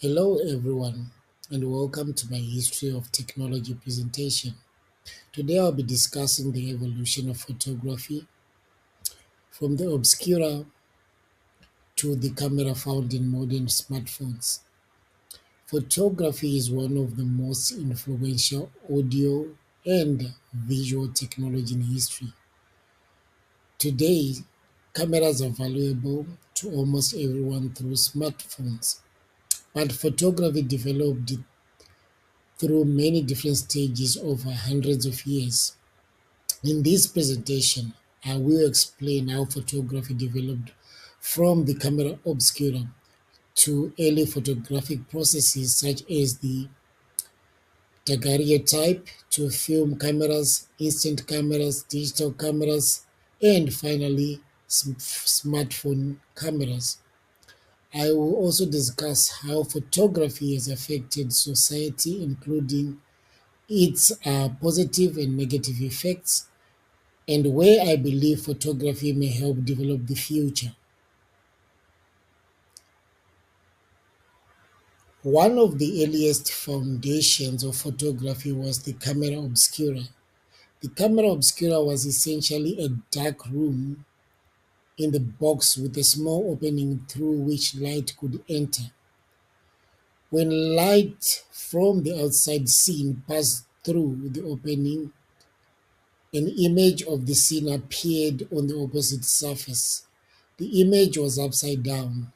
Hello, everyone, and welcome to my History of Technology presentation. Today, I'll be discussing the evolution of photography from the obscura to the camera found in modern smartphones. Photography is one of the most influential audio and visual technology in history. Today, cameras are valuable to almost everyone through smartphones, but photography developed through many different stages over hundreds of years. In this presentation, I will explain how photography developed from the camera obscura to early photographic processes such as the daguerreotype to film cameras, instant cameras, digital cameras, and finally smartphone cameras. I will also discuss how photography has affected society, including its positive and negative effects, and where I believe photography may help develop the future. One of the earliest foundations of photography was the camera obscura. The camera obscura was essentially a dark room in the box with a small opening through which light could enter. When light from the outside scene passed through the opening, an image of the scene appeared on the opposite surface. The image was upside down.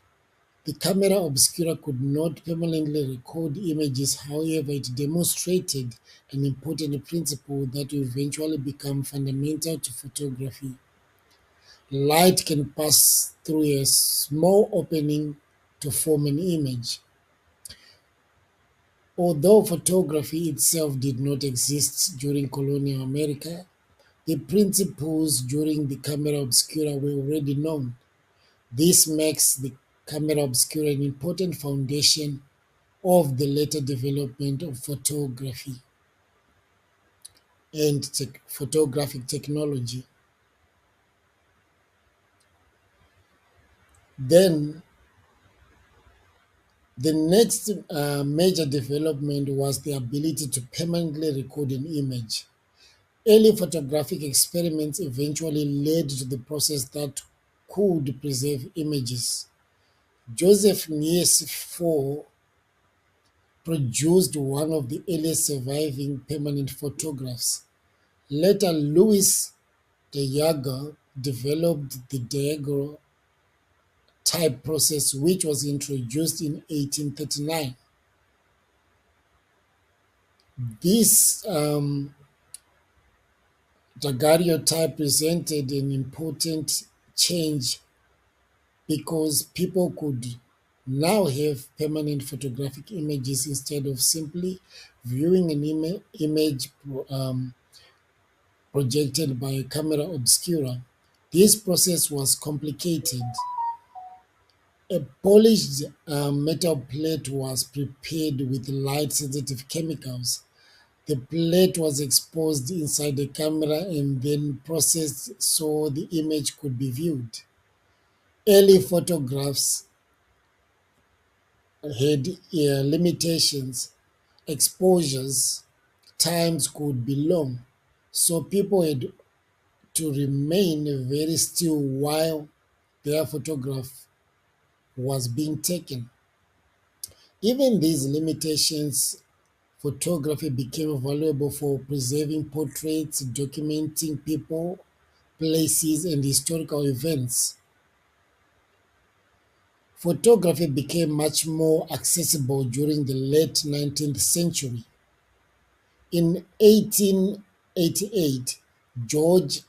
The camera obscura could not permanently record images, however, it demonstrated an important principle that will eventually become fundamental to photography. Light can pass through a small opening to form an image. Although photography itself did not exist during colonial America, the principles during the camera obscura were already known. This makes the camera obscura an important foundation of the later development of photography and photographic technology. Then, the next major development was the ability to permanently record an image. Early photographic experiments eventually led to the process that could preserve images. Joseph Nies IV produced one of the earliest surviving permanent photographs. Later, Louis de Jager developed the daguerreotype process, which was introduced in 1839. This daguerreotype presented an important change because people could now have permanent photographic images instead of simply viewing an image projected by a camera obscura. This process was complicated. A polished metal plate was prepared with light-sensitive chemicals. The plate was exposed inside the camera and then processed so the image could be viewed. Early photographs had limitations. Exposures times could be long, so people had to remain very still while their photograph was being taken. Even these limitations, photography became valuable for preserving portraits, documenting people, places, and historical events. Photography became much more accessible during the late 19th century. In 1888, George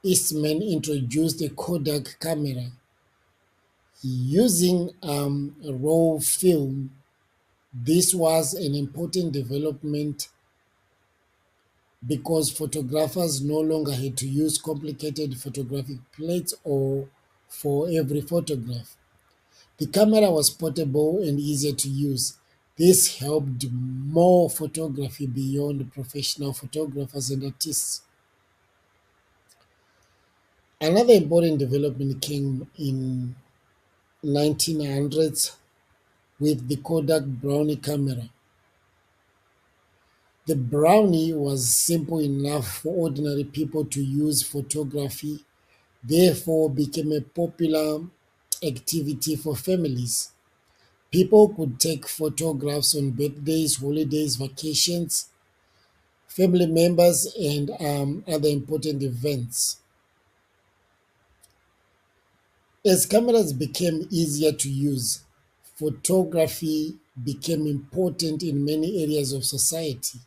Eastman introduced a Kodak camera using raw film. This was an important development because photographers no longer had to use complicated photographic plates or for every photograph. The camera was portable and easier to use. This helped more photography beyond professional photographers and artists. Another important development came in 1900s with the Kodak Brownie camera. The Brownie was simple enough for ordinary people to use photography, therefore became a popular activity for families. People could take photographs on birthdays, holidays, vacations, family members, and other important events. As cameras became easier to use, photography became important in many areas of society.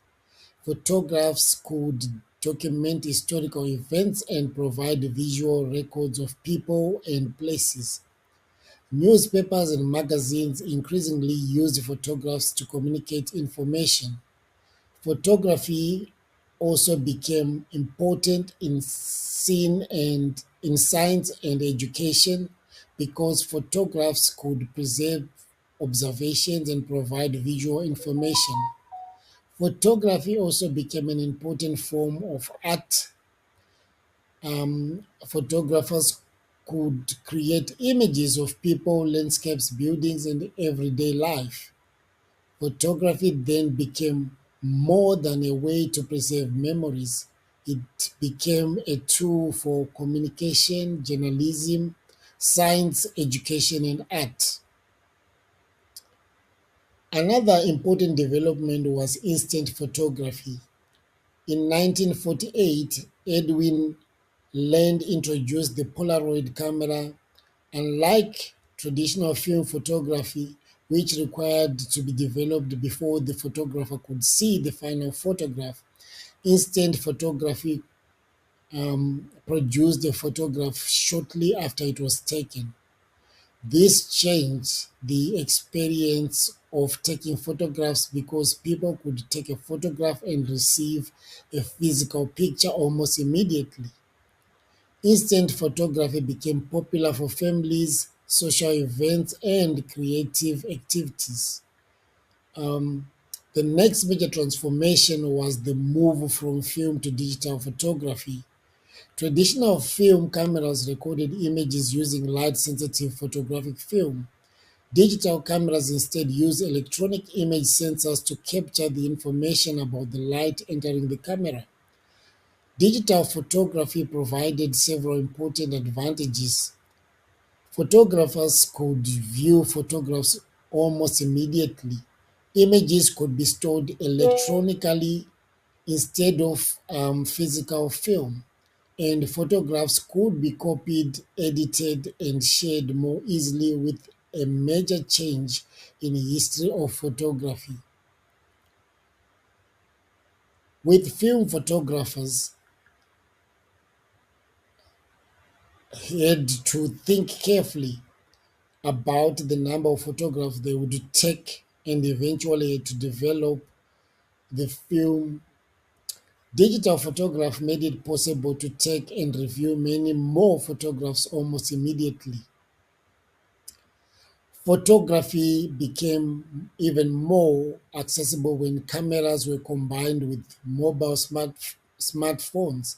Photographs could document historical events and provide visual records of people and places. Newspapers and magazines increasingly used photographs to communicate information. Photography also became important in science and education because photographs could preserve observations and provide visual information. Photography also became an important form of art. Photographers could create images of people, landscapes, buildings, and everyday life. Photography then became more than a way to preserve memories. It became a tool for communication, journalism, science, education, and art. Another important development was instant photography. In 1948, Edwin Land introduced the Polaroid camera. Unlike traditional film photography, which required to be developed before the photographer could see the final photograph, instant photography produced the photograph shortly after it was taken. This changed the experience of taking photographs because people could take a photograph and receive a physical picture almost immediately. Instant photography became popular for families, social events, and creative activities. Um, the next major transformation was the move from film to digital photography. Traditional film cameras recorded images using light sensitive photographic film. Digital cameras instead use electronic image sensors to capture the information about the light entering the camera. Digital photography provided several important advantages. Photographers could view photographs almost immediately. Images could be stored electronically instead of physical film, and photographs could be copied, edited, and shared more easily with a major change in the history of photography. With film photographers had to think carefully about the number of photographs they would take and eventually to develop the film. Digital photograph made it possible to take and review many more photographs almost immediately. Photography became even more accessible when cameras were combined with smartphones.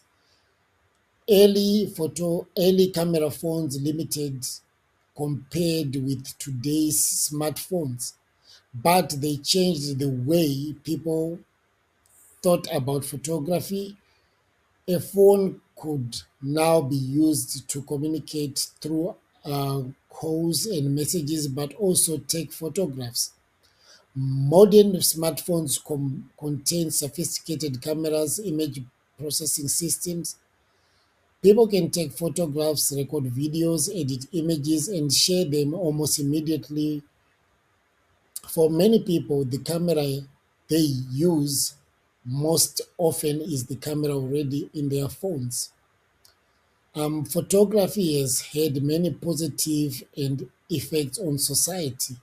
Early camera phones limited compared with today's smartphones, but they changed the way people thought about photography. A phone could now be used to communicate through calls and messages, but also take photographs. Modern smartphones contain sophisticated cameras, image processing systems. People can take photographs, record videos, edit images, and share them almost immediately. For many people, the camera they use most often is the camera already in their phones. Photography has had many positive and effects on society.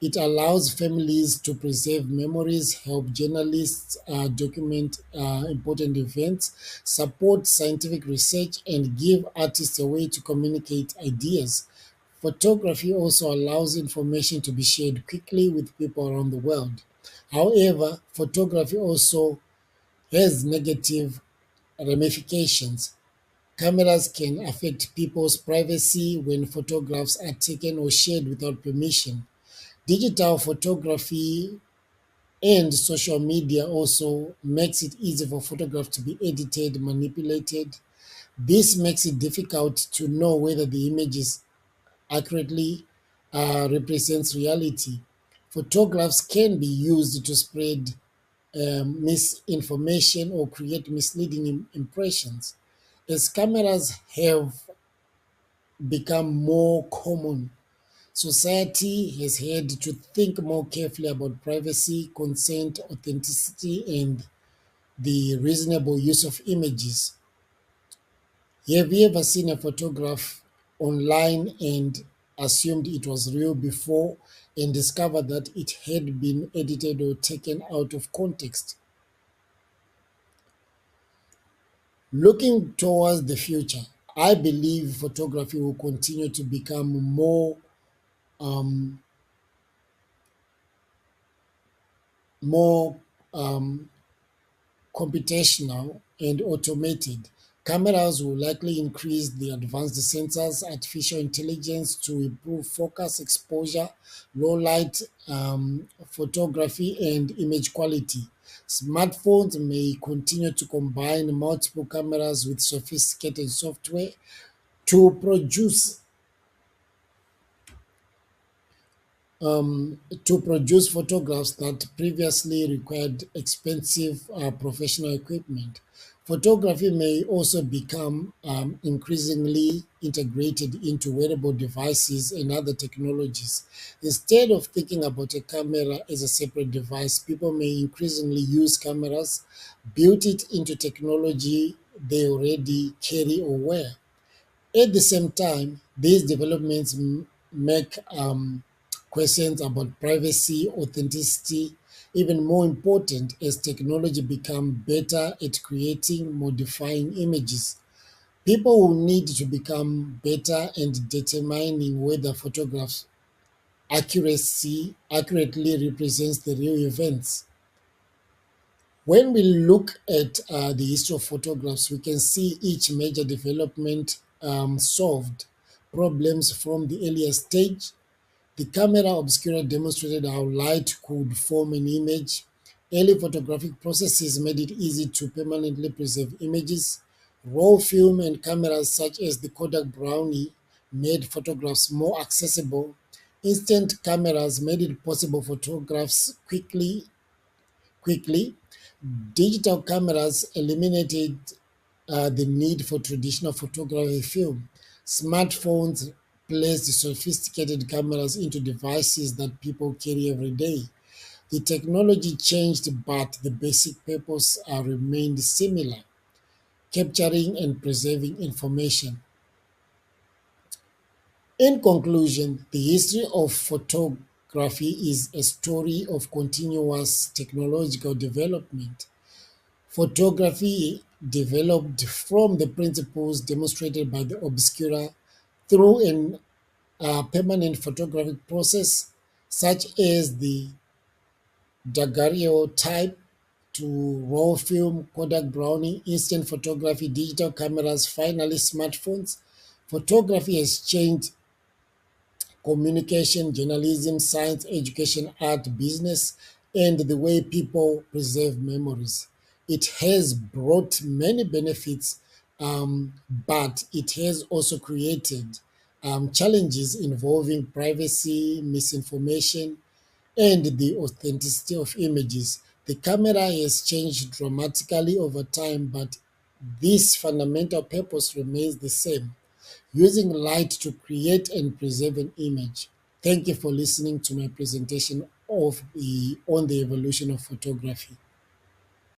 It allows families to preserve memories, help journalists document important events, support scientific research, and give artists a way to communicate ideas. Photography also allows information to be shared quickly with people around the world. However, photography also has negative ramifications. Cameras can affect people's privacy when photographs are taken or shared without permission. Digital photography and social media also makes it easy for photographs to be edited, manipulated. This makes it difficult to know whether the images accurately represents reality. Photographs can be used to spread misinformation or create misleading impressions. As cameras have become more common, society has had to think more carefully about privacy, consent, authenticity, and the reasonable use of images. Have you ever seen a photograph online and assumed it was real before and discovered that it had been edited or taken out of context? Looking towards the future, I believe photography will continue to become um, more um, computational and automated. Cameras will likely increase the advanced sensors, artificial intelligence to improve focus, exposure, low light photography, and image quality. Smartphones may continue to combine multiple cameras with sophisticated software to produce photographs that previously required expensive professional equipment. Photography may also become increasingly integrated into wearable devices and other technologies. Instead of thinking about a camera as a separate device, people may increasingly use cameras, built it into technology they already carry or wear. At the same time, these developments make questions about privacy, authenticity even more important as technology becomes better at creating, modifying images. People will need to become better at determining whether photographs accuracy accurately represents the real events. When we look at the history of photographs, we can see each major development solved problems from the earliest stage. The camera obscura demonstrated how light could form an image. Early photographic processes made it easy to permanently preserve images. Raw film and cameras such as the Kodak Brownie made photographs more accessible. Instant cameras made it possible photographs quickly. Digital cameras eliminated the need for traditional photography film. Smartphones placed sophisticated cameras into devices that people carry every day. The technology changed, but the basic purpose remained similar: capturing and preserving information. In conclusion, the history of photography is a story of continuous technological development. Photography developed from the principles demonstrated by the obscura through an permanent photographic process, such as the daguerreotype to raw film, Kodak Brownie, instant photography, digital cameras, finally smartphones. Photography has changed communication, journalism, science, education, art, business, and the way people preserve memories. It has brought many benefits, but it has also created challenges involving privacy, misinformation, and the authenticity of images. The camera has changed dramatically over time, but this fundamental purpose remains the same: using light to create and preserve an image. Thank you for listening to my presentation on the evolution of photography.